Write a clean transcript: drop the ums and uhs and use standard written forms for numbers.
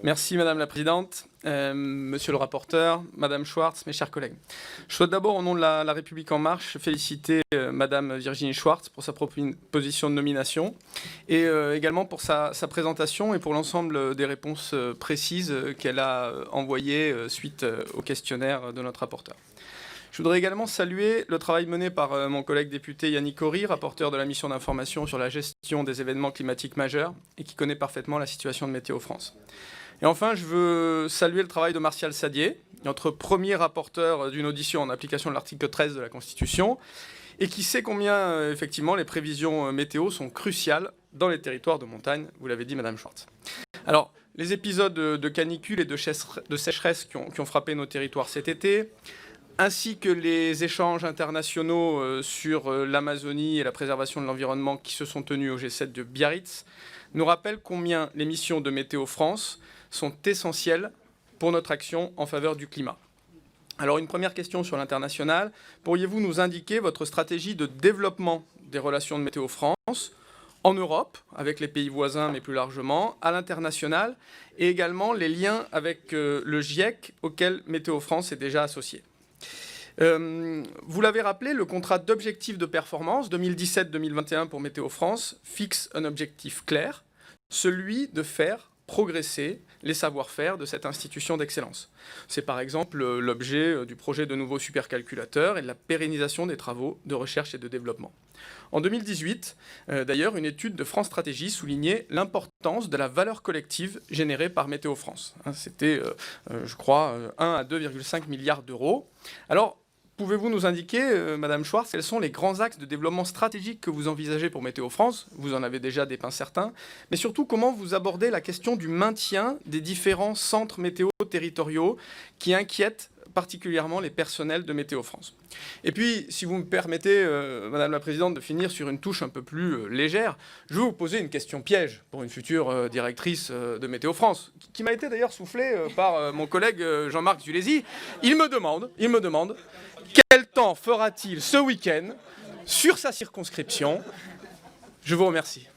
Merci Madame la Présidente, Monsieur le rapporteur, Madame Schwartz, mes chers collègues. Je souhaite d'abord, au nom de la République En Marche, féliciter Madame Virginie Schwartz pour sa proposition de nomination et également pour sa présentation et pour l'ensemble des réponses précises qu'elle a envoyées suite au questionnaire de notre rapporteur. Je voudrais également saluer le travail mené par mon collègue député Yannick Horry, rapporteur de la mission d'information sur la gestion des événements climatiques majeurs et qui connaît parfaitement la situation de Météo France. Et enfin, je veux saluer le travail de Martial Saddier, notre premier rapporteur d'une audition en application de l'article 13 de la Constitution, et qui sait combien, effectivement, les prévisions météo sont cruciales dans les territoires de montagne, vous l'avez dit, Madame Schwartz. Alors, les épisodes de canicule et de sécheresse qui ont frappé nos territoires cet été, ainsi que les échanges internationaux sur l'Amazonie et la préservation de l'environnement qui se sont tenus au G7 de Biarritz, nous rappellent combien les missions de Météo France sont essentielles pour notre action en faveur du climat. Alors, une première question sur l'international. Pourriez-vous nous indiquer votre stratégie de développement des relations de Météo France en Europe, avec les pays voisins, mais plus largement, à l'international, et également les liens avec le GIEC, auquel Météo France est déjà associé? Vous l'avez rappelé, le contrat d'objectifs de performance 2017-2021 pour Météo France fixe un objectif clair, celui de faire progresser les savoir-faire de cette institution d'excellence. C'est par exemple l'objet du projet de nouveaux supercalculateurs et de la pérennisation des travaux de recherche et de développement. En 2018, d'ailleurs, une étude de France Stratégie soulignait l'importance de la valeur collective générée par Météo France. C'était, je crois, 1 à 2,5 milliards d'euros. Alors, pouvez-vous nous indiquer, Madame Schwartz, quels sont les grands axes de développement stratégique que vous envisagez pour Météo France? Vous en avez déjà dépeint certains. Mais surtout, comment vous abordez la question du maintien des différents centres météo territoriaux qui inquiètent particulièrement les personnels de Météo France? Et puis, si vous me permettez, Madame la Présidente, de finir sur une touche un peu plus légère, je vais vous poser une question piège pour une future directrice de Météo France, qui m'a été d'ailleurs soufflée par mon collègue Jean-Marc Zulesi. Il me demande, quel temps fera-t-il ce week-end sur sa circonscription? Je vous remercie.